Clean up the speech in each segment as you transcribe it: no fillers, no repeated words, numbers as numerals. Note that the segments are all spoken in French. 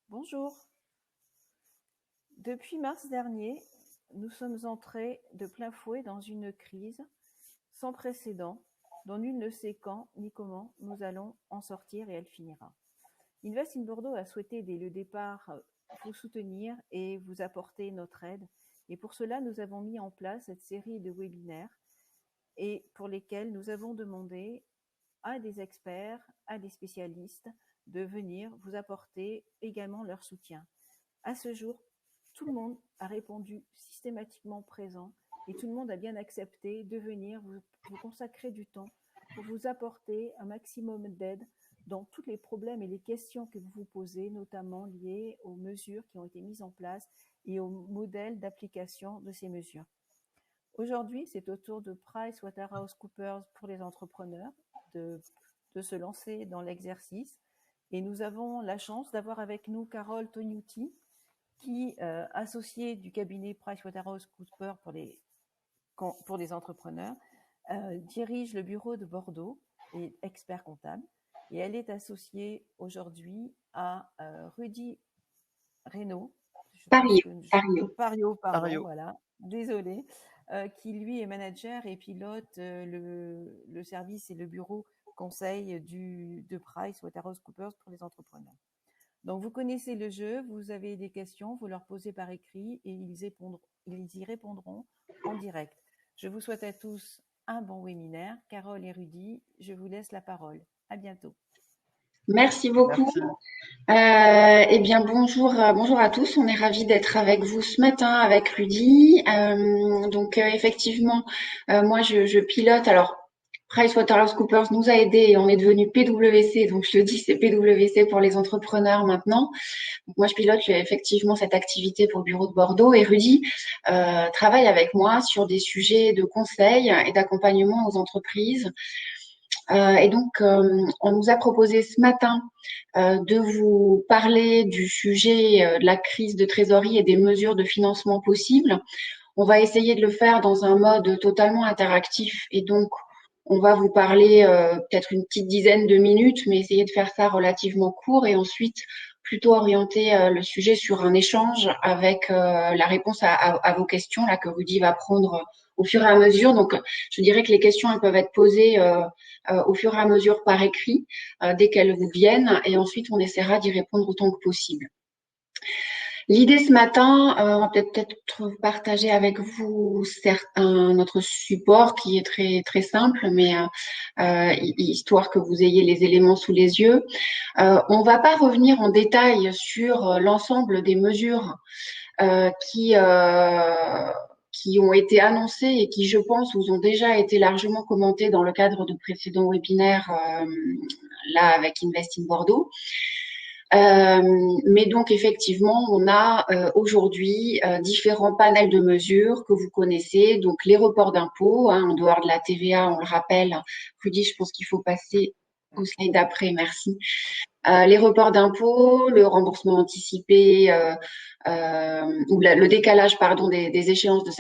Bonjour. Depuis mars dernier, nous sommes entrés de plein fouet dans une crise sans précédent, dont nul ne sait quand ni comment nous allons en sortir et elle finira. Invest in Bordeaux a souhaité dès le départ vous soutenir et vous apporter notre aide. Et pour cela, nous avons mis en place cette série de webinaires et pour lesquels nous avons demandé à des experts, à des spécialistes de venir vous apporter également leur soutien. À ce jour, tout le monde a répondu systématiquement présent et tout le monde a bien accepté de venir vous consacrer du temps pour vous apporter un maximum d'aide dans tous les problèmes et les questions que vous vous posez, notamment liées aux mesures qui ont été mises en place et au modèle d'application de ces mesures. Aujourd'hui, c'est au tour de PricewaterhouseCoopers pour les entrepreneurs de se lancer dans l'exercice. Et nous avons la chance d'avoir avec nous Carole Tognuti, qui, associée du cabinet PricewaterhouseCoopers pour les entrepreneurs, dirige le bureau de Bordeaux et expert comptable. Et elle est associée aujourd'hui à Rudy Reynaud, Pario, pardon, voilà, désolée, qui lui est manager et pilote le service et le bureau conseil de PricewaterhouseCoopers pour les entrepreneurs. Donc, vous connaissez le jeu, vous avez des questions, vous leur posez par écrit et ils y répondront en direct. Je vous souhaite à tous un bon webinaire. Carole et Rudy, je vous laisse la parole. À bientôt. Merci beaucoup. Eh bien, bonjour à tous. On est ravis d'être avec vous ce matin avec Rudy. Effectivement, moi, je pilote. Alors, PricewaterhouseCoopers nous a aidés et on est devenu PwC. Donc, je le dis, c'est PwC pour les entrepreneurs maintenant. Donc, moi, je pilote effectivement cette activité pour le bureau de Bordeaux et Rudy travaille avec moi sur des sujets de conseil et d'accompagnement aux entreprises. On nous a proposé ce matin de vous parler du sujet de la crise de trésorerie et des mesures de financement possibles. On va essayer de le faire dans un mode totalement interactif et donc on va vous parler peut-être une petite dizaine de minutes, mais essayer de faire ça relativement court et ensuite plutôt orienter le sujet sur un échange avec la réponse à vos questions là que Rudy va prendre au fur et à mesure. Donc, je dirais que les questions elles peuvent être posées au fur et à mesure par écrit dès qu'elles vous viennent et ensuite on essaiera d'y répondre autant que possible. L'idée ce matin, on va peut-être partager avec vous notre support qui est très très simple, mais histoire que vous ayez les éléments sous les yeux. On va pas revenir en détail sur l'ensemble des mesures qui ont été annoncées et qui, je pense, vous ont déjà été largement commentées dans le cadre de précédents webinaires là avec Invest in Bordeaux. Mais donc effectivement, on a aujourd'hui différents panels de mesures que vous connaissez. Donc les reports d'impôts, en dehors de la TVA, on le rappelle. Rudy, je pense qu'il faut passer au slide d'après, merci. Les reports d'impôts, le remboursement anticipé ou le décalage pardon des échéances de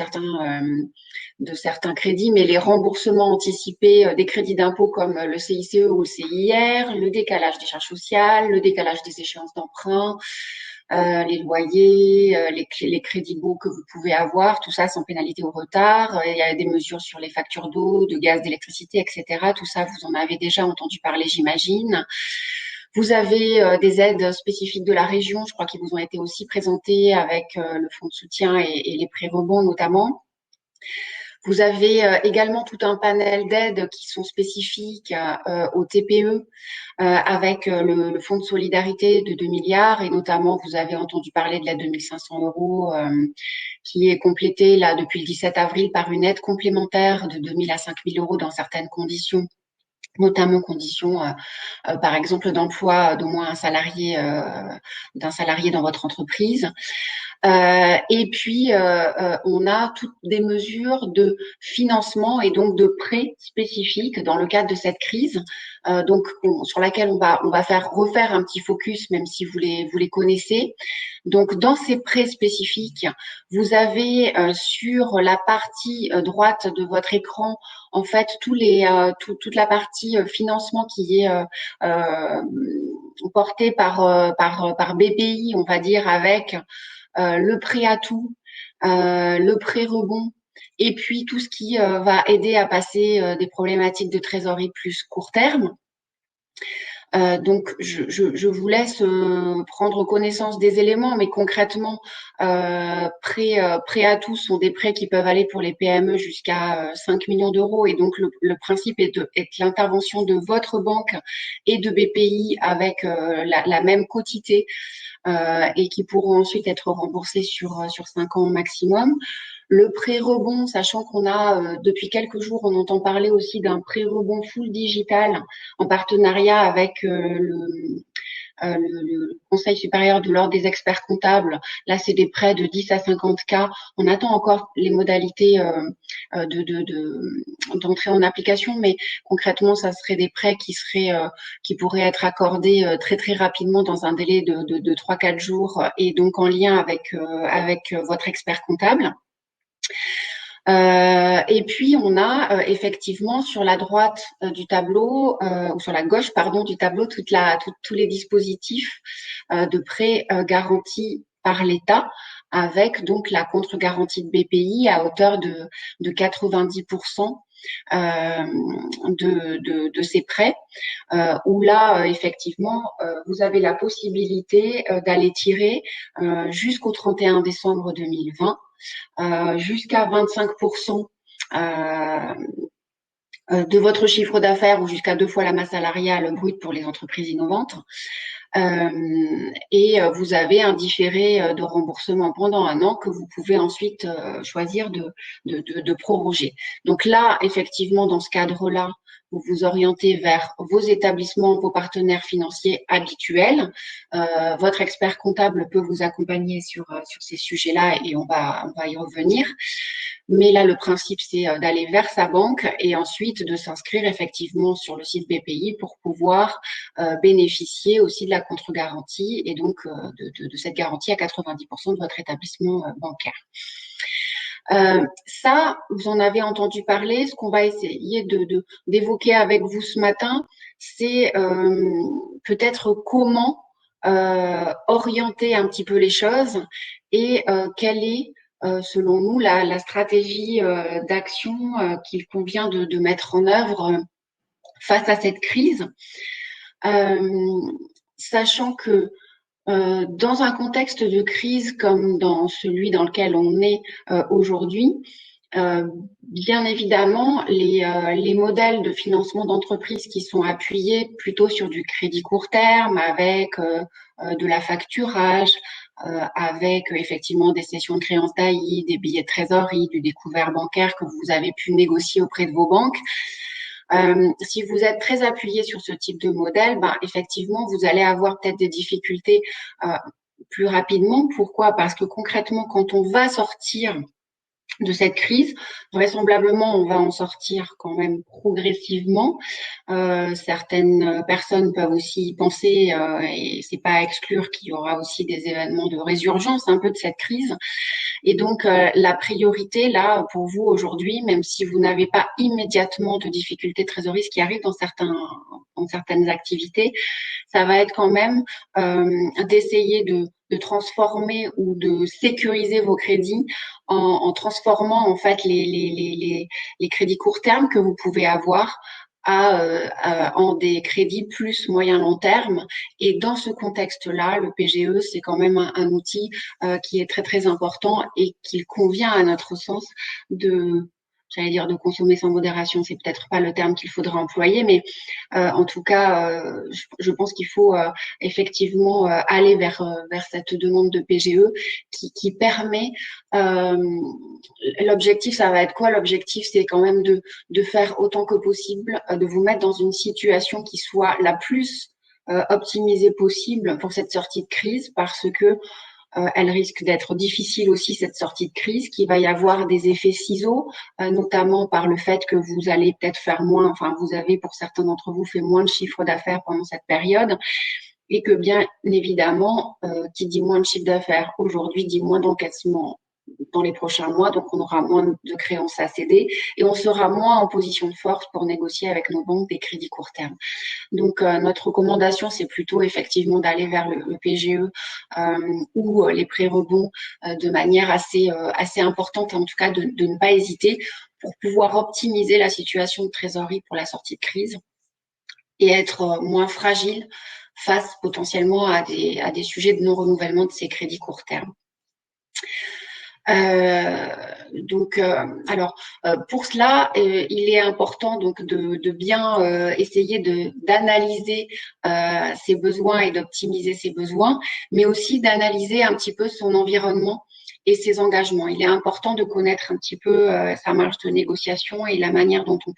certains crédits, mais les remboursements anticipés des crédits d'impôt comme le CICE ou le CIR, le décalage des charges sociales, le décalage des échéances d'emprunt, les loyers, les crédits baux que vous pouvez avoir, tout ça sans pénalité au retard. Il y a des mesures sur les factures d'eau, de gaz, d'électricité, etc. Tout ça, vous en avez déjà entendu parler, j'imagine. Vous avez des aides spécifiques de la région, je crois, qui vous ont été aussi présentées avec le fonds de soutien et les prêts rebonds notamment. Vous avez également tout un panel d'aides qui sont spécifiques aux TPE avec le fonds de solidarité de 2 milliards et notamment vous avez entendu parler de l'aide de 1 500 € qui est complétée là depuis le 17 avril par une aide complémentaire de 2 000 à 5 000 € dans certaines conditions, notamment conditions, par exemple, d'emploi d'au moins d'un salarié dans votre entreprise. Et puis, on a toutes des mesures de financement et donc de prêts spécifiques dans le cadre de cette crise, sur laquelle on va refaire un petit focus, même si vous les connaissez. Donc, dans ces prêts spécifiques, vous avez sur la partie droite de votre écran, en fait, toute la partie financement qui est porté par BPI, on va dire, avec le prêt à tout, le prêt rebond, et puis tout ce qui va aider à passer des problématiques de trésorerie plus court terme. Donc, je vous laisse prendre connaissance des éléments, mais concrètement, prêts à tous sont des prêts qui peuvent aller pour les PME jusqu'à 5 millions d'euros. Et donc, le principe est l'intervention de votre banque et de BPI avec la même quotité et qui pourront ensuite être remboursés sur 5 ans maximum. Le pré-rebond, sachant qu'on a depuis quelques jours, on entend parler aussi d'un pré-rebond full digital en partenariat avec le Conseil supérieur de l'ordre des experts comptables. Là, c'est des prêts de 10 à 50 k. On attend encore les modalités d'entrée en application, mais concrètement, ça serait des prêts qui pourraient être accordés très très rapidement dans un délai de 3-4 jours et donc en lien avec votre expert comptable. Et puis on a effectivement sur la droite du tableau ou sur la gauche pardon du tableau tous les dispositifs de prêts garantis par l'État avec donc la contre-garantie de BPI à hauteur de 90% de ces prêts où là effectivement vous avez la possibilité d'aller tirer jusqu'au 31 décembre 2020 jusqu'à 25% de votre chiffre d'affaires ou jusqu'à 2 fois la masse salariale brute pour les entreprises innovantes. Et vous avez un différé de remboursement pendant 1 an que vous pouvez ensuite choisir de proroger. Donc là, effectivement, dans ce cadre-là, vous vous orientez vers vos établissements, vos partenaires financiers habituels. Votre expert comptable peut vous accompagner sur ces sujets-là et on va y revenir. Mais là, le principe, c'est d'aller vers sa banque et ensuite de s'inscrire effectivement sur le site BPI pour pouvoir bénéficier aussi de la contre-garantie et donc de cette garantie à 90% de votre établissement bancaire. Ça, vous en avez entendu parler. Ce qu'on va essayer d'évoquer avec vous ce matin, c'est peut-être comment orienter un petit peu les choses et quelle est selon nous la stratégie d'action qu'il convient de mettre en œuvre face à cette crise, sachant que dans un contexte de crise comme dans celui dans lequel on est aujourd'hui, bien évidemment, les modèles de financement d'entreprise qui sont appuyés plutôt sur du crédit court terme avec de la facturage, avec effectivement des cessions de créances d'AI, des billets de trésorerie, du découvert bancaire que vous avez pu négocier auprès de vos banques. Si vous êtes très appuyé sur ce type de modèle, effectivement, vous allez avoir peut-être des difficultés plus rapidement. Pourquoi? Parce que concrètement, quand on va sortir de cette crise, vraisemblablement, on va en sortir quand même progressivement. Certaines personnes peuvent aussi penser, et c'est pas à exclure qu'il y aura aussi des événements de résurgence un peu de cette crise. Et donc, la priorité, là, pour vous aujourd'hui, même si vous n'avez pas immédiatement de difficultés de trésorerie, ce qui arrive dans certaines activités, ça va être quand même d'essayer de transformer ou de sécuriser vos crédits en transformant en fait les crédits court terme que vous pouvez avoir en des crédits plus moyen long terme. Et dans ce contexte-là, le PGE, c'est quand même un outil qui est très très important et qu'il convient à notre sens j'allais dire de consommer sans modération, c'est peut-être pas le terme qu'il faudrait employer, mais en tout cas, je pense qu'il faut effectivement aller vers cette demande de PGE qui permet. L'objectif, ça va être quoi? L'objectif, c'est quand même de faire autant que possible, de vous mettre dans une situation qui soit la plus optimisée possible pour cette sortie de crise, parce que elle risque d'être difficile aussi, cette sortie de crise, qu'il va y avoir des effets ciseaux, notamment par le fait que vous allez peut-être faire moins, enfin vous avez pour certains d'entre vous fait moins de chiffre d'affaires pendant cette période, et que bien évidemment, qui dit moins de chiffre d'affaires aujourd'hui dit moins d'encaissement dans les prochains mois, donc on aura moins de créances à céder et on sera moins en position de force pour négocier avec nos banques des crédits court terme. Donc notre recommandation, c'est plutôt effectivement d'aller vers le PGE ou les prêts rebonds de manière assez importante, en tout cas de ne pas hésiter pour pouvoir optimiser la situation de trésorerie pour la sortie de crise et être moins fragile face potentiellement à des sujets de non-renouvellement de ces crédits court terme. Pour cela, il est important donc de bien essayer d'analyser ses besoins et d'optimiser ses besoins, mais aussi d'analyser un petit peu son environnement et ses engagements. Il est important de connaître un petit peu sa marge de négociation et la manière dont on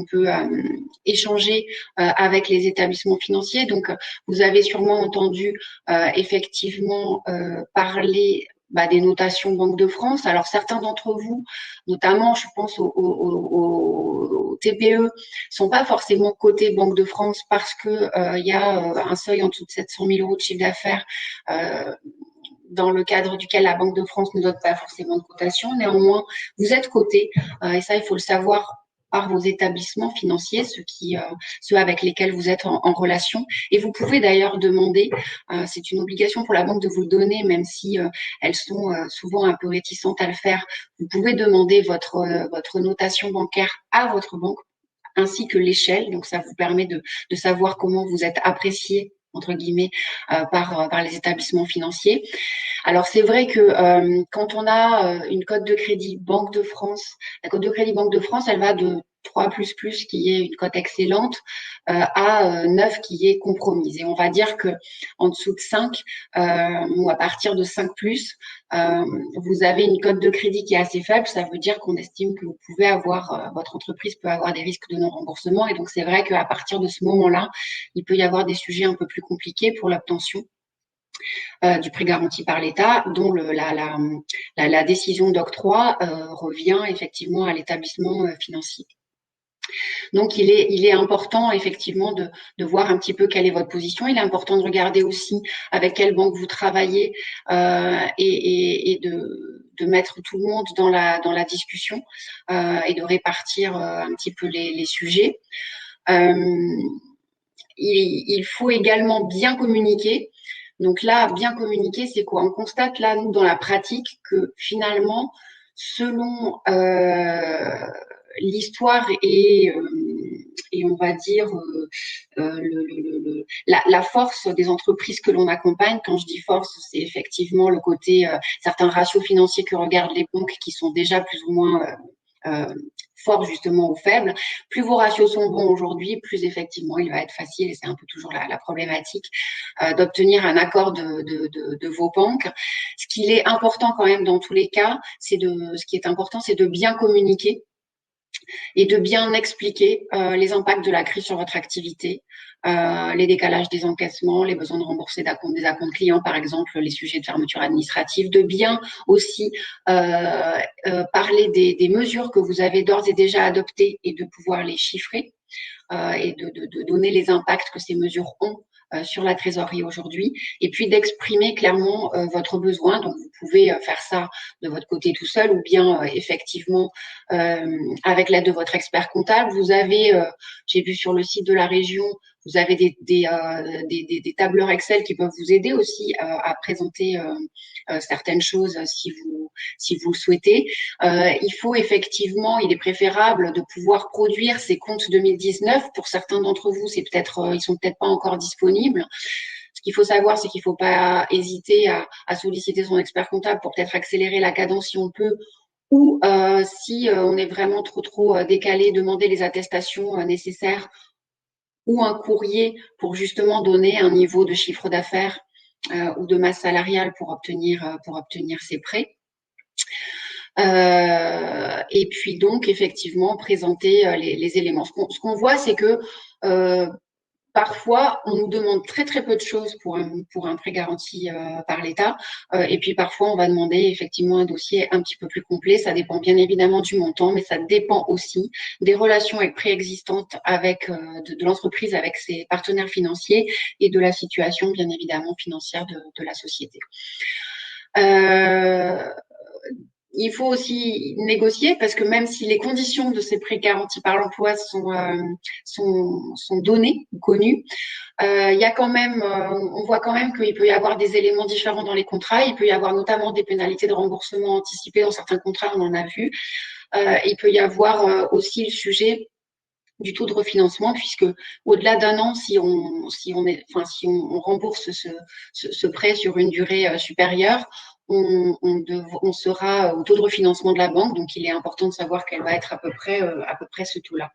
peut échanger avec les établissements financiers. Donc, vous avez sûrement entendu effectivement parler des notations Banque de France. Alors certains d'entre vous, notamment je pense aux TPE, sont pas forcément cotés Banque de France parce que il y a un seuil en dessous de 700 000 euros de chiffre d'affaires dans le cadre duquel la Banque de France ne donne pas forcément de cotation. Néanmoins, vous êtes coté et ça, il faut le savoir par vos établissements financiers, ceux avec lesquels vous êtes en relation. Et vous pouvez d'ailleurs demander, c'est une obligation pour la banque de vous le donner, même si elles sont souvent un peu réticentes à le faire. Vous pouvez demander votre notation bancaire à votre banque, ainsi que l'échelle. Donc, ça vous permet de savoir comment vous êtes apprécié entre guillemets par les établissements financiers. Alors c'est vrai que quand on a une cote de crédit Banque de France, la cote de crédit Banque de France, elle va de 3++, qui est une cote excellente, à 9 qui est compromise. Et on va dire que en dessous de 5 ou à partir de 5+, vous avez une cote de crédit qui est assez faible. Ça veut dire qu'on estime que vous pouvez avoir, votre entreprise peut avoir des risques de non-remboursement. Et donc c'est vrai qu'à partir de ce moment-là, il peut y avoir des sujets un peu plus compliqués pour l'obtention du prêt garanti par l'État, dont la décision d'octroi revient effectivement à l'établissement financier. Donc, il est important effectivement de voir un petit peu quelle est votre position. Il est important de regarder aussi avec quelle banque vous travaillez et de mettre tout le monde dans la discussion et de répartir un petit peu les sujets. Il faut également bien communiquer. Donc là, bien communiquer, c'est quoi? On constate là, nous, dans la pratique, que finalement, selon l'histoire et on va dire la force des entreprises que l'on accompagne. Quand je dis force, c'est effectivement le côté certains ratios financiers que regardent les banques qui sont déjà plus ou moins forts justement ou faibles. Plus vos ratios sont bons aujourd'hui, plus effectivement il va être facile, et c'est un peu toujours la problématique, d'obtenir un accord de vos banques. Ce qui est important quand même dans tous les cas, c'est de bien communiquer et de bien expliquer les impacts de la crise sur votre activité, les décalages des encaissements, les besoins de rembourser des acomptes clients, par exemple, les sujets de fermeture administrative, de bien aussi parler des mesures que vous avez d'ores et déjà adoptées et de pouvoir les chiffrer et de donner les impacts que ces mesures ont sur la trésorerie aujourd'hui, et puis d'exprimer clairement votre besoin. Donc, vous pouvez faire ça de votre côté tout seul ou bien effectivement avec l'aide de votre expert comptable. Vous avez, j'ai vu sur le site de la région, vous avez des tableurs Excel qui peuvent vous aider aussi à présenter certaines choses si vous le souhaitez. Il faut effectivement, il est préférable de pouvoir produire ces comptes 2019. Pour certains d'entre vous, ils sont peut-être pas encore disponibles. Ce qu'il faut savoir, c'est qu'il ne faut pas hésiter à solliciter son expert comptable pour peut-être accélérer la cadence si on peut, ou si on est vraiment trop décalé, demander les attestations nécessaires ou un courrier pour justement donner un niveau de chiffre d'affaires ou de masse salariale pour obtenir ces prêts. Et puis donc effectivement présenter les éléments. Ce qu'on voit, c'est que parfois, on nous demande très très peu de choses pour un prêt garanti par l'État, et puis parfois on va demander effectivement un dossier un petit peu plus complet. Ça dépend bien évidemment du montant, mais ça dépend aussi des relations préexistantes avec de l'entreprise avec ses partenaires financiers et de la situation bien évidemment financière de la société. Euh, il faut aussi négocier parce que même si les conditions de ces prêts garantis par l'emploi sont données ou connues, il y a quand même, on voit quand même qu'il peut y avoir des éléments différents dans les contrats. Il peut y avoir notamment des pénalités de remboursement anticipé dans certains contrats, on en a vu. Il peut y avoir aussi le sujet du taux de refinancement, puisque au-delà d'un an, si on rembourse ce prêt sur une durée supérieure, on sera au taux de refinancement de la banque, donc il est important de savoir qu'elle va être à peu près ce taux-là.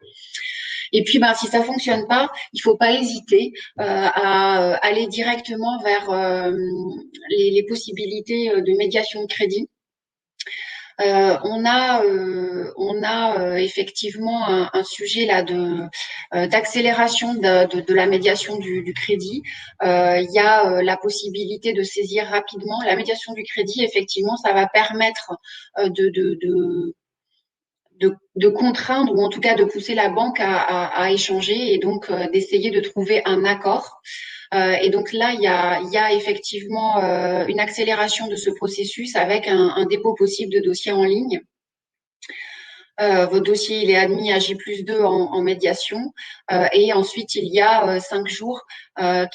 Et puis, ben, si ça fonctionne pas, il faut pas hésiter à aller directement vers les possibilités de médiation de crédit. On a effectivement un sujet là d'accélération de la médiation du crédit. Il y a la possibilité de saisir rapidement la médiation du crédit. Effectivement, ça va permettre de contraindre ou en tout cas de pousser la banque à échanger et donc d'essayer de trouver un accord. Et donc là, il y a effectivement une accélération de ce processus avec un dépôt possible de dossier en ligne. Votre dossier il est admis à J+2 en médiation et ensuite il y a 5 jours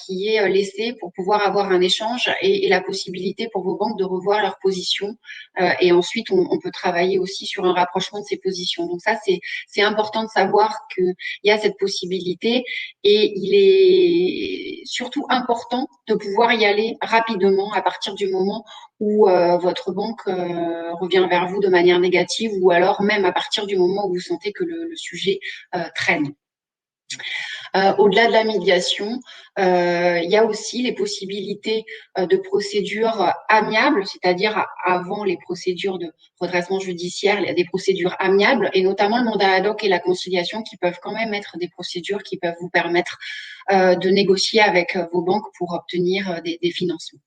qui est laissé pour pouvoir avoir un échange et la possibilité pour vos banques de revoir leur position et ensuite on peut travailler aussi sur un rapprochement de ces positions. Donc ça c'est important de savoir qu'il y a cette possibilité et il est surtout important de pouvoir y aller rapidement à partir du moment où votre banque revient vers vous de manière négative ou alors même à partir du moment où vous sentez que le sujet traîne. Au-delà de la médiation, il y a aussi les possibilités de procédures amiables, c'est-à-dire avant les procédures de redressement judiciaire, il y a des procédures amiables et notamment le mandat ad hoc et la conciliation qui peuvent quand même être des procédures qui peuvent vous permettre de négocier avec vos banques pour obtenir des financements.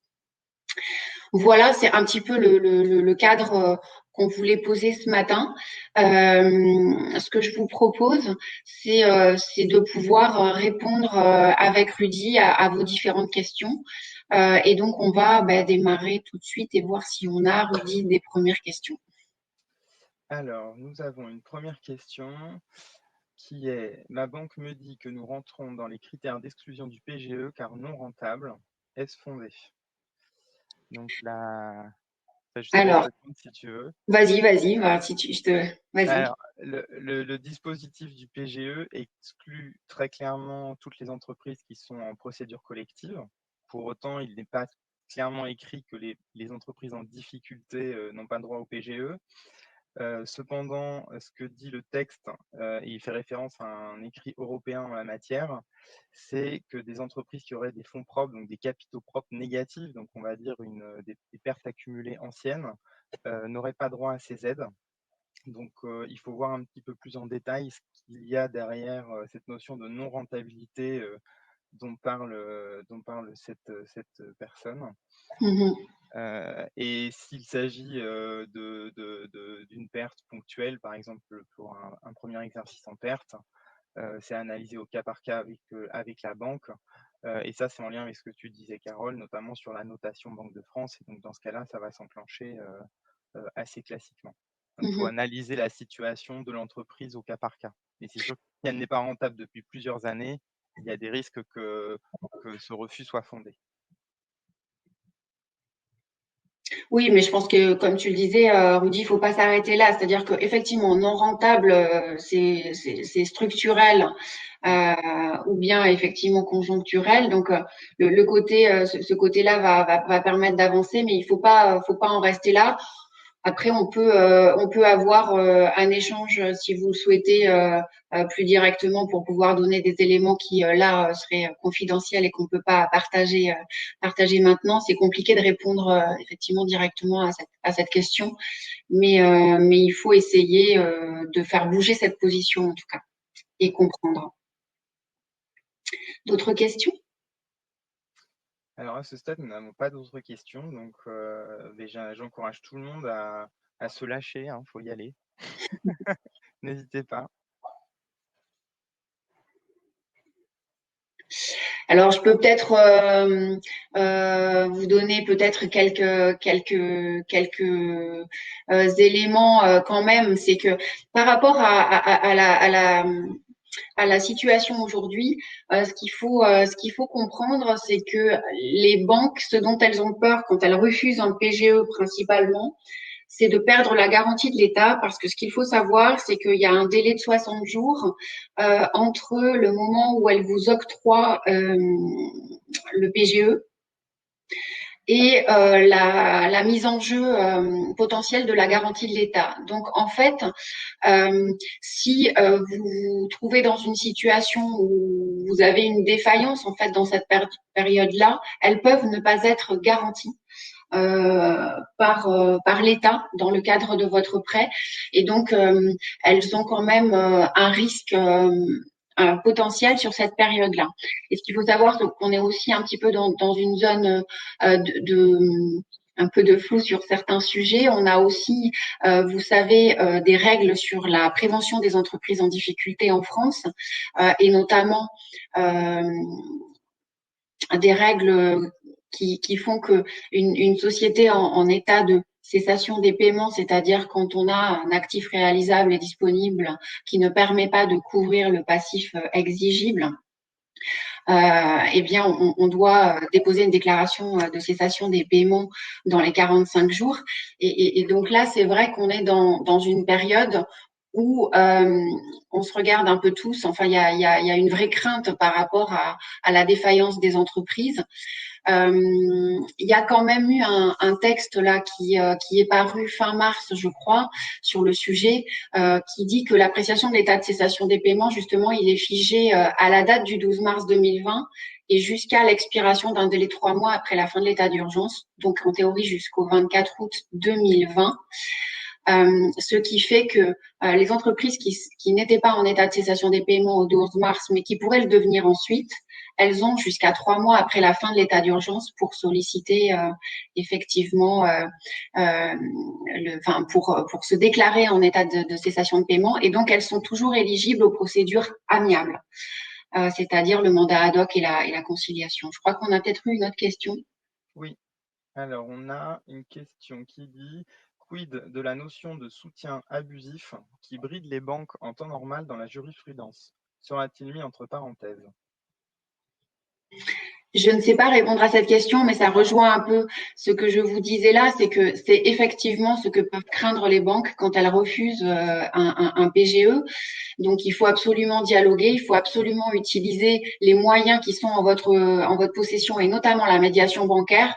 Voilà, c'est un petit peu le cadre qu'on voulait poser ce matin. Ce que je vous propose, c'est de pouvoir répondre avec Rudy à vos différentes questions. Et donc, on va démarrer tout de suite et voir si on a, Rudy, des premières questions. Alors, nous avons une première question qui est « Ma banque me dit que nous rentrons dans les critères d'exclusion du PGE car non rentable. Est-ce fondé ?» Donc là, je te laisse Alors, répondre si tu veux. vas-y, vas-y. Alors, le dispositif du PGE exclut très clairement toutes les entreprises qui sont en procédure collective. Pour autant, il n'est pas clairement écrit que les entreprises en difficulté n'ont pas droit au PGE. Cependant, ce que dit le texte, et il fait référence à un écrit européen en la matière, c'est que des entreprises qui auraient des fonds propres, donc des capitaux propres négatifs, donc on va dire des pertes accumulées anciennes, n'auraient pas droit à ces aides. Donc, il faut voir un petit peu plus en détail ce qu'il y a derrière cette notion de non-rentabilité dont parle cette personne. Mhm. Et s'il s'agit d'une perte ponctuelle, par exemple pour un premier exercice en perte, c'est analysé au cas par cas avec la banque. Et ça, c'est en lien avec ce que tu disais, Carole, notamment sur la notation Banque de France. Et donc, dans ce cas-là, ça va s'enclencher assez classiquement. Donc, il faut analyser la situation de l'entreprise au cas par cas. Et c'est sûr que si elle n'est pas rentable depuis plusieurs années, il y a des risques que ce refus soit fondé. Oui, mais je pense que, comme tu le disais, Rudy, il faut pas s'arrêter là. C'est-à-dire qu'effectivement, non rentable, c'est structurel ou bien effectivement conjoncturel. Donc, le côté, ce côté-là va permettre d'avancer, mais il faut pas en rester là. Après, on peut avoir un échange si vous le souhaitez plus directement pour pouvoir donner des éléments qui là seraient confidentiels et qu'on peut pas partager maintenant. C'est compliqué de répondre effectivement directement à cette question, mais il faut essayer de faire bouger cette position en tout cas et comprendre. D'autres questions? Alors à ce stade, nous n'avons pas d'autres questions, donc déjà j'encourage tout le monde à se lâcher, il faut y aller. N'hésitez pas. Alors, je peux peut-être vous donner peut-être quelques éléments quand même. C'est que par rapport à la situation aujourd'hui, ce qu'il faut comprendre, c'est que les banques, ce dont elles ont peur quand elles refusent un PGE principalement, c'est de perdre la garantie de l'État, parce que ce qu'il faut savoir, c'est qu'il y a un délai de 60 jours entre le moment où elles vous octroient le PGE et la mise en jeu potentielle de la garantie de l'État. Donc en fait, si vous vous trouvez dans une situation où vous avez une défaillance en fait dans cette période-là, elles peuvent ne pas être garanties par l'État dans le cadre de votre prêt, et donc elles ont quand même un risque un potentiel sur cette période-là. Et ce qu'il faut savoir, c'est qu'on est aussi un petit peu dans une zone un peu de flou sur certains sujets. On a aussi, vous savez, des règles sur la prévention des entreprises en difficulté en France, et notamment des règles qui font que une société en état de cessation des paiements, c'est-à-dire quand on a un actif réalisable et disponible qui ne permet pas de couvrir le passif exigible, eh bien, on doit déposer une déclaration de cessation des paiements dans les 45 jours. Et donc là, c'est vrai qu'on est dans une période où on se regarde un peu tous. Enfin, il y a une vraie crainte par rapport à la défaillance des entreprises. Il y a quand même eu un texte là qui est paru fin mars, je crois, sur le sujet, qui dit que l'appréciation de l'état de cessation des paiements, justement, il est figé à la date du 12 mars 2020 et jusqu'à l'expiration d'un délai de 3 mois après la fin de l'état d'urgence, donc en théorie jusqu'au 24 août 2020. Ce qui fait que les entreprises qui n'étaient pas en état de cessation des paiements au 12 mars, mais qui pourraient le devenir ensuite, elles ont jusqu'à 3 mois après la fin de l'état d'urgence pour solliciter effectivement, pour se déclarer en état de cessation de paiement. Et donc, elles sont toujours éligibles aux procédures amiables, c'est-à-dire le mandat ad hoc et la conciliation. Je crois qu'on a peut-être eu une autre question. Oui. Alors, on a une question qui dit: quid de la notion de soutien abusif qui bride les banques en temps normal dans la jurisprudence? Sera-t-il mis entre parenthèses? Je ne sais pas répondre à cette question, mais ça rejoint un peu ce que je vous disais là, c'est que c'est effectivement ce que peuvent craindre les banques quand elles refusent un PGE. Donc, il faut absolument dialoguer, il faut absolument utiliser les moyens qui sont en votre possession, et notamment la médiation bancaire.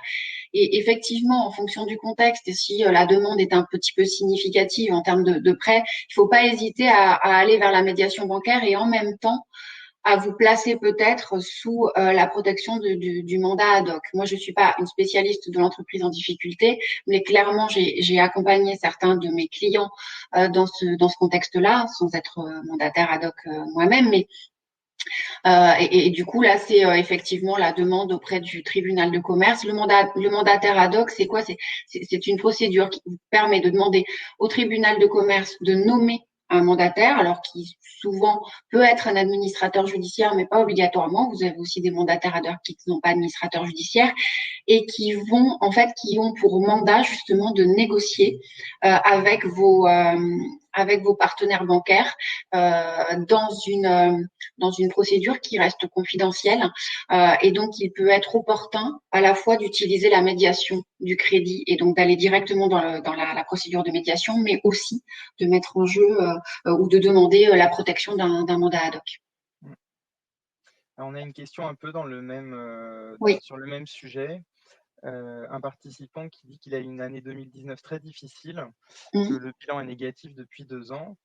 Et effectivement, en fonction du contexte, et si la demande est un petit peu significative en termes de prêt, il ne faut pas hésiter à aller vers la médiation bancaire, et en même temps à vous placer peut-être sous la protection du mandat ad hoc. Moi, je suis pas une spécialiste de l'entreprise en difficulté, mais clairement, j'ai accompagné certains de mes clients dans ce contexte-là, sans être mandataire ad hoc moi-même. Mais et du coup, là, c'est effectivement la demande auprès du tribunal de commerce. Le mandataire ad hoc, c'est quoi? C'est une procédure qui vous permet de demander au tribunal de commerce de nommer un mandataire, alors qui souvent peut être un administrateur judiciaire, mais pas obligatoirement. Vous avez aussi des mandataires ad hoc qui ne sont pas administrateurs judiciaires et qui ont pour mandat justement de négocier avec vos partenaires bancaires dans une procédure qui reste confidentielle, et donc il peut être opportun à la fois d'utiliser la médiation du crédit et donc d'aller directement dans la procédure de médiation, mais aussi de mettre en jeu ou de demander la protection d'un mandat ad hoc. Alors, on a une question un peu dans le même, Oui. sur le même sujet. Un participant qui dit qu'il a eu une année 2019 très difficile, que le bilan est négatif depuis 2 ans,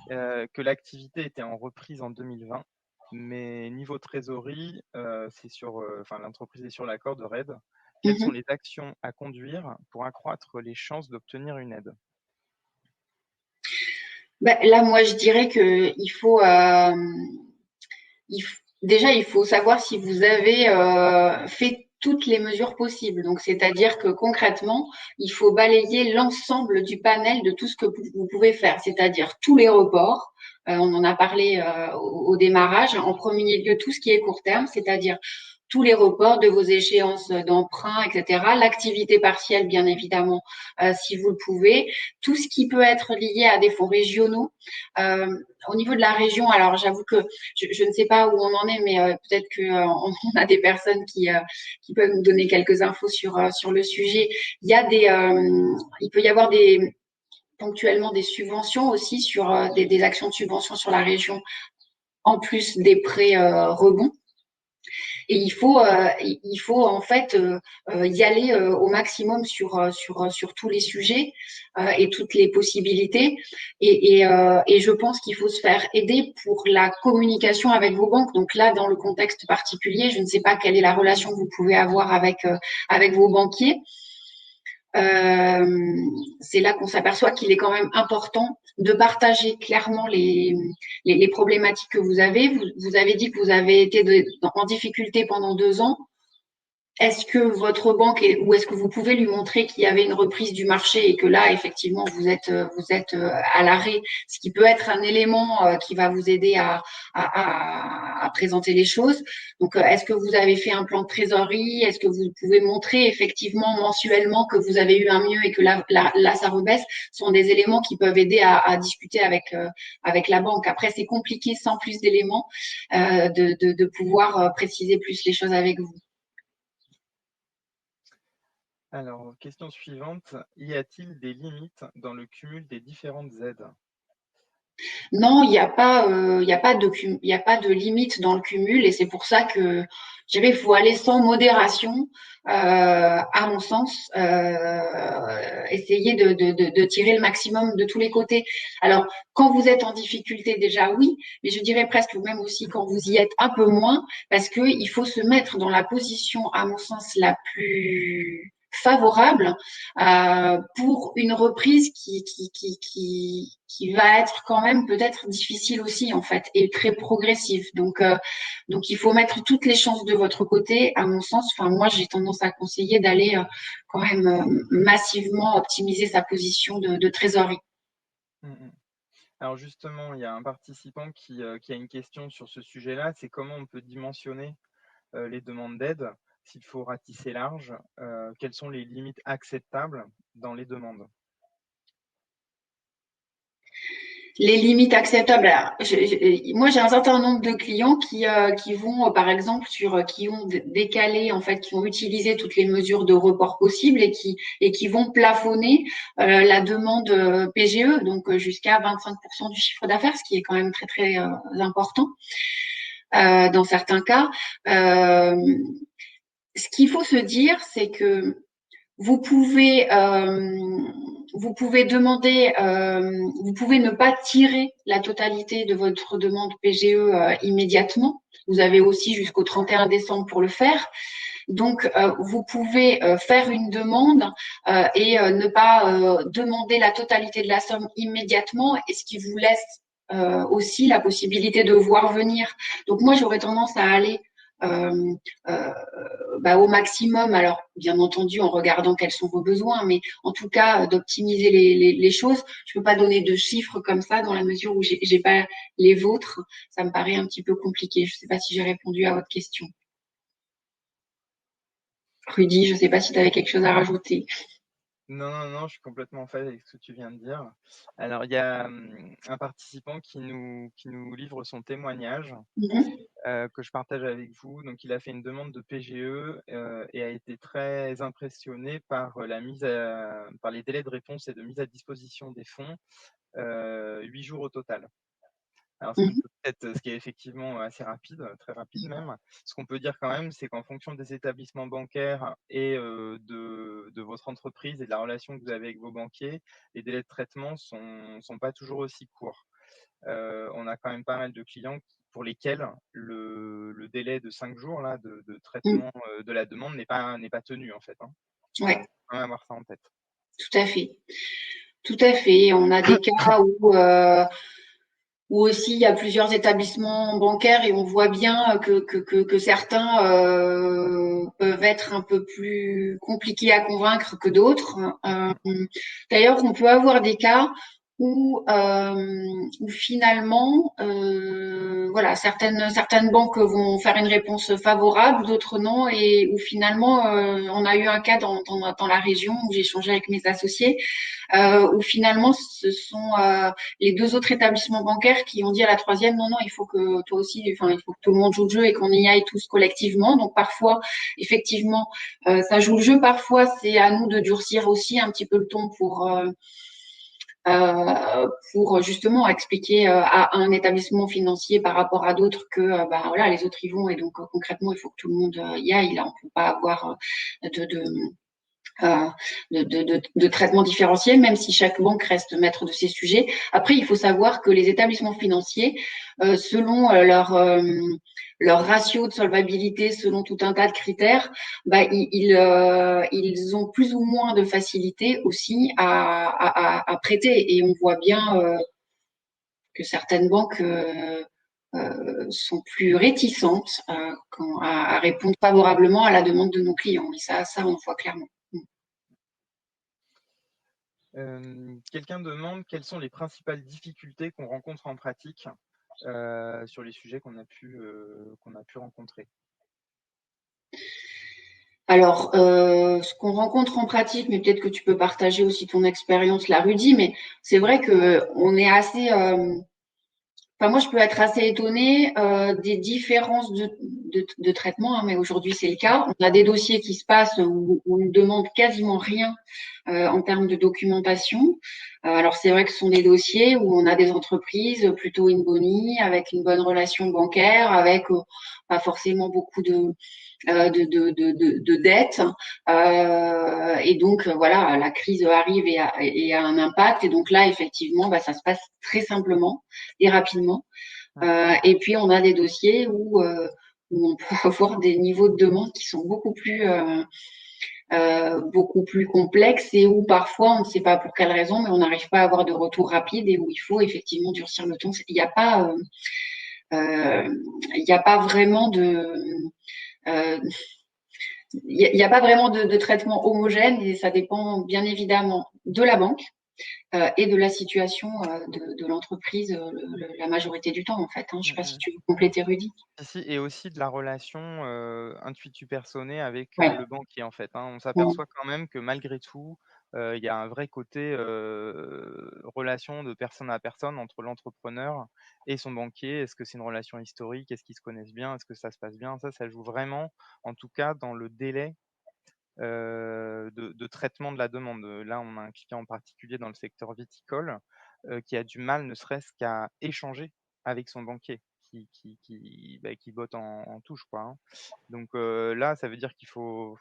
que l'activité était en reprise en 2020, mais niveau trésorerie, l'entreprise est sur la corde raide. Quelles sont les actions à conduire pour accroître les chances d'obtenir une aide? Là, moi, je dirais que il faut savoir si vous avez fait toutes les mesures possibles. Donc, c'est-à-dire que concrètement, il faut balayer l'ensemble du panel de tout ce que vous pouvez faire, c'est-à-dire tous les reports. On en a parlé au démarrage. En premier lieu, tout ce qui est court terme, c'est-à-dire tous les reports de vos échéances d'emprunt, etc. L'activité partielle, bien évidemment, si vous le pouvez. Tout ce qui peut être lié à des fonds régionaux. Au niveau de la région, alors j'avoue que je ne sais pas où on en est, mais peut-être qu'on on a des personnes qui peuvent nous donner quelques infos sur le sujet. Il peut y avoir ponctuellement des subventions aussi sur des actions de subvention sur la région, en plus des prêts rebonds. Et il faut en fait y aller au maximum sur tous les sujets et toutes les possibilités. Et je pense qu'il faut se faire aider pour la communication avec vos banques. Donc là, dans le contexte particulier, je ne sais pas quelle est la relation que vous pouvez avoir avec vos banquiers. C'est là qu'on s'aperçoit qu'il est quand même important de partager clairement les problématiques que vous avez. Vous avez dit que vous avez été en difficulté pendant 2 ans. Est-ce que votre banque ou est-ce que vous pouvez lui montrer qu'il y avait une reprise du marché et que là, effectivement, vous êtes à l'arrêt, ce qui peut être un élément qui va vous aider à présenter les choses. Donc, est-ce que vous avez fait un plan de trésorerie? Est-ce que vous pouvez montrer effectivement mensuellement que vous avez eu un mieux et que là ça rebaisse? Ce sont des éléments qui peuvent aider à discuter avec la banque. Après, c'est compliqué sans plus d'éléments de pouvoir préciser plus les choses avec vous. Alors, question suivante. Y a-t-il des limites dans le cumul des différentes aides? Non, il n'y a pas, il y a pas de limite dans le cumul et c'est pour ça que je dirais qu'il faut aller sans modération, à mon sens, essayer de tirer le maximum de tous les côtés. Alors, quand vous êtes en difficulté déjà, oui, mais je dirais presque même aussi quand vous y êtes un peu moins, parce que il faut se mettre dans la position, à mon sens, la plus favorable pour une reprise qui va être quand même peut-être difficile aussi en fait et très progressive. Donc il faut mettre toutes les chances de votre côté, à mon sens. Enfin moi j'ai tendance à conseiller d'aller quand même massivement optimiser sa position de trésorerie. Alors justement, il y a un participant qui a une question sur ce sujet-là, c'est comment on peut dimensionner les demandes d'aide, s'il faut ratisser large, quelles sont les limites acceptables dans les demandes? Les limites acceptables. Alors, moi, j'ai un certain nombre de clients qui vont, par exemple, qui ont décalé, en fait, qui ont utilisé toutes les mesures de report possibles et qui vont plafonner la demande PGE, donc jusqu'à 25% du chiffre d'affaires, ce qui est quand même très très important dans certains cas. Ce qu'il faut se dire, c'est que vous pouvez demander, vous pouvez ne pas tirer la totalité de votre demande PGE immédiatement. Vous avez aussi jusqu'au 31 décembre pour le faire. Donc, vous pouvez faire une demande et ne pas demander la totalité de la somme immédiatement, et ce qui vous laisse aussi la possibilité de voir venir. Donc, moi, j'aurais tendance à aller euh, au maximum, alors bien entendu en regardant quels sont vos besoins, mais en tout cas d'optimiser les choses. Je peux pas donner de chiffres comme ça dans la mesure où j'ai pas les vôtres. Ça me paraît un petit peu compliqué. Je sais pas si j'ai répondu à votre question. Rudy, je sais pas si tu avais quelque chose à rajouter. Non, je suis complètement en phase avec ce que tu viens de dire. Alors, il y a un participant qui nous livre son témoignage que je partage avec vous. Donc, il a fait une demande de PGE et a été très impressionné par par les délais de réponse et de mise à disposition des fonds, 8 jours au total. Alors, ce qui est effectivement assez rapide, très rapide même. Ce qu'on peut dire quand même, c'est qu'en fonction des établissements bancaires et de votre entreprise et de la relation que vous avez avec vos banquiers, les délais de traitement sont pas toujours aussi courts. On a quand même pas mal de clients pour lesquels le délai de 5 jours là, de traitement de la demande n'est pas tenu en fait. Ouais. Faut quand même avoir ça en tête. Tout à fait. Tout à fait. On a des cas où aussi il y a plusieurs établissements bancaires et on voit bien que certains peuvent être un peu plus compliqués à convaincre que d'autres. D'ailleurs, on peut avoir des cas où finalement, voilà, certaines banques vont faire une réponse favorable, d'autres non, et où finalement, on a eu un cas dans la région où j'ai échangé avec mes associés, où finalement, ce sont les deux autres établissements bancaires qui ont dit à la troisième, non, non, il faut que toi aussi, enfin, il faut que tout le monde joue le jeu et qu'on y aille tous collectivement. Donc parfois, effectivement, ça joue le jeu. Parfois, c'est à nous de durcir aussi un petit peu le ton pour justement expliquer à un établissement financier par rapport à d'autres que bah voilà, les autres y vont et donc concrètement il faut que tout le monde y aille. Là on peut pas avoir de, de de traitement différencié, même si chaque banque reste maître de ses sujets. Après, il faut savoir que les établissements financiers, selon leur ratio de solvabilité, selon tout un tas de critères, bah, ils ont plus ou moins de facilité aussi à prêter. Et on voit bien que certaines banques sont plus réticentes à répondre favorablement à la demande de nos clients. Et ça on le voit clairement. Quelqu'un demande quelles sont les principales difficultés qu'on rencontre en pratique sur les sujets qu'on a pu rencontrer. Alors, ce qu'on rencontre en pratique, mais peut-être que tu peux partager aussi ton expérience là, Rudy, mais c'est vrai que on est assez enfin, moi, je peux être assez étonnée des différences de traitement, hein, mais aujourd'hui, c'est le cas. On a des dossiers qui se passent où on ne demande quasiment rien en termes de documentation. Alors, c'est vrai que ce sont des dossiers où on a des entreprises plutôt in boni, avec une bonne relation bancaire, avec pas forcément beaucoup de dettes. Et donc, voilà, la crise arrive et a un impact. Et donc là, effectivement, bah, ça se passe très simplement et rapidement. Et puis, on a des dossiers où on peut avoir des niveaux de demande qui sont beaucoup plus complexes et où parfois, on ne sait pas pour quelle raison, mais on n'arrive pas à avoir de retour rapide et où il faut effectivement durcir le ton. Il n'y a pas vraiment il n'y a pas vraiment de traitement homogène et ça dépend bien évidemment de la banque et de la situation de l'entreprise la majorité du temps en fait. Hein. Je ne sais pas si tu veux compléter Rudy. Et aussi de la relation intuitu-personnée avec Ouais. le banquier en fait. Hein. On s'aperçoit quand même que malgré tout, il y a un vrai côté relation de personne à personne entre l'entrepreneur et son banquier. Est-ce que c'est une relation historique? Est-ce qu'ils se connaissent bien? Est-ce que ça se passe bien? Ça joue vraiment, en tout cas, dans le délai de traitement de la demande. Là, on a un client en particulier dans le secteur viticole qui a du mal, ne serait-ce qu'à échanger avec son banquier, qui botte en touche, quoi. Hein. Donc là, ça veut dire qu'il faut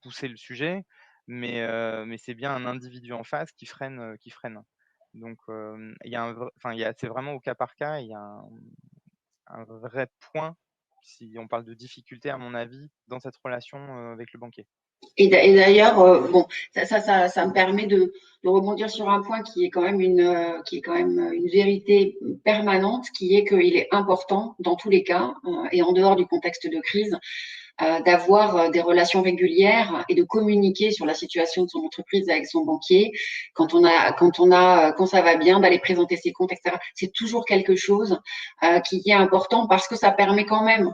pousser le sujet, mais c'est bien un individu en face qui freine. Donc il y a c'est vraiment au cas par cas. Il y a un vrai point, si on parle de difficulté, à mon avis, dans cette relation avec le banquier. Et d'ailleurs, bon, ça me permet de rebondir sur un point qui est quand même une vérité permanente, qui est qu'il est important dans tous les cas et en dehors du contexte de crise d'avoir des relations régulières et de communiquer sur la situation de son entreprise avec son banquier quand ça va bien, d'aller présenter ses comptes, etc. C'est toujours quelque chose qui est important parce que ça permet quand même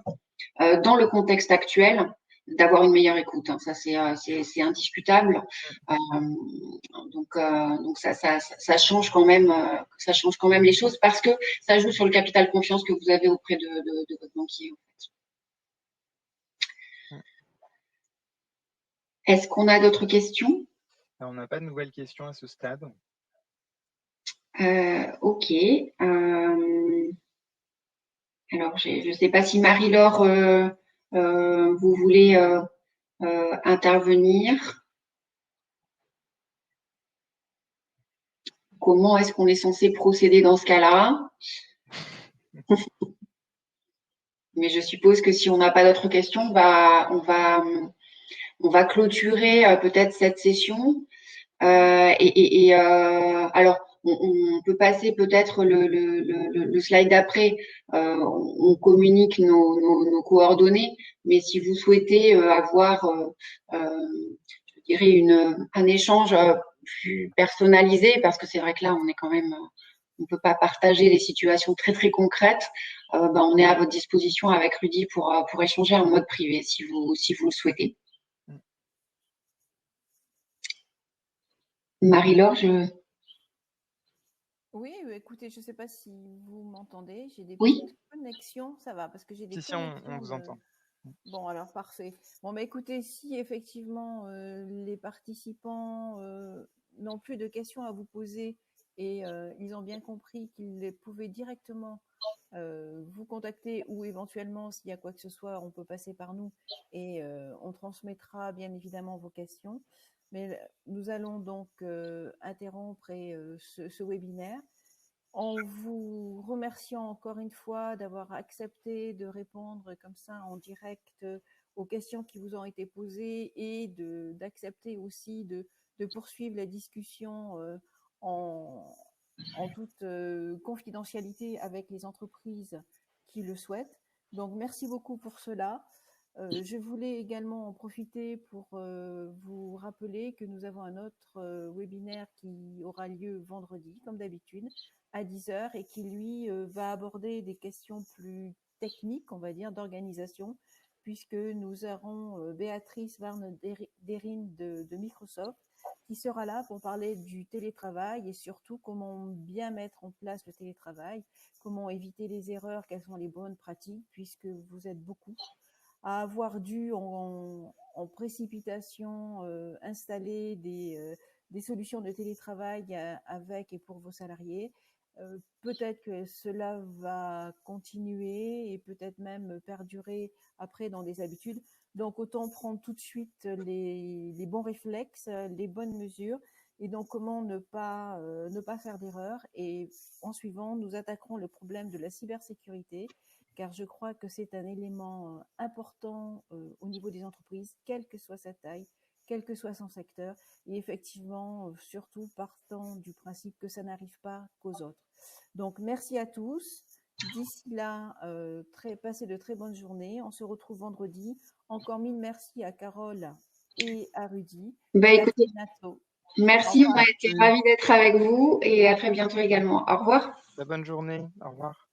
dans le contexte actuel d'avoir une meilleure écoute. Hein. Ça, c'est indiscutable. Donc ça change quand même, les choses parce que ça joue sur le capital confiance que vous avez auprès de votre banquier. En fait. Est-ce qu'on a d'autres questions? Alors, on n'a pas de nouvelles questions à ce stade. Ok. Alors, je ne sais pas si Marie-Laure, vous voulez intervenir. Comment est-ce qu'on est censé procéder dans ce cas-là? Mais je suppose que si on n'a pas d'autres questions, on va clôturer peut-être cette session. Alors, on peut passer peut-être le slide d'après. On communique nos coordonnées, mais si vous souhaitez avoir, je dirais, un échange plus personnalisé, parce que c'est vrai que là, on est quand même, on peut pas partager des situations très très concrètes. On est à votre disposition avec Rudy pour échanger en mode privé si vous le souhaitez. Marie-Laure, Oui, écoutez, je ne sais pas si vous m'entendez. J'ai des Oui. petites connexions. Ça va, parce que j'ai des Si, connexions. on vous entend. Bon, alors parfait. Bon, mais écoutez, si effectivement les participants n'ont plus de questions à vous poser et ils ont bien compris qu'ils pouvaient directement vous contacter ou éventuellement, s'il y a quoi que ce soit, on peut passer par nous et on transmettra bien évidemment vos questions. Mais nous allons donc interrompre ce webinaire en vous remerciant encore une fois d'avoir accepté de répondre comme ça en direct aux questions qui vous ont été posées et d'accepter aussi de poursuivre la discussion en, en toute confidentialité avec les entreprises qui le souhaitent. Donc, merci beaucoup pour cela. Je voulais également en profiter pour vous rappeler que nous avons un autre webinaire qui aura lieu vendredi, comme d'habitude, à 10h et qui, lui, va aborder des questions plus techniques, on va dire, d'organisation, puisque nous aurons Béatrice Warne-Derin de Microsoft qui sera là pour parler du télétravail et surtout comment bien mettre en place le télétravail, comment éviter les erreurs, quelles sont les bonnes pratiques, puisque vous êtes beaucoup à avoir dû en précipitation installer des solutions de télétravail avec et pour vos salariés. Peut-être que cela va continuer et peut-être même perdurer après dans des habitudes. Donc, autant prendre tout de suite les bons réflexes, les bonnes mesures et donc comment ne pas faire d'erreur. Et en suivant, nous attaquerons le problème de la cybersécurité car je crois que c'est un élément important au niveau des entreprises, quelle que soit sa taille, quel que soit son secteur, et effectivement, surtout partant du principe que ça n'arrive pas qu'aux autres. Donc, merci à tous. D'ici là, passez de très bonnes journées. On se retrouve vendredi. Encore mille merci à Carole et à Rudy. Et à très bientôt. Merci, on a été ravis d'être avec vous et à très bientôt également. Au revoir. Bonne journée. Au revoir.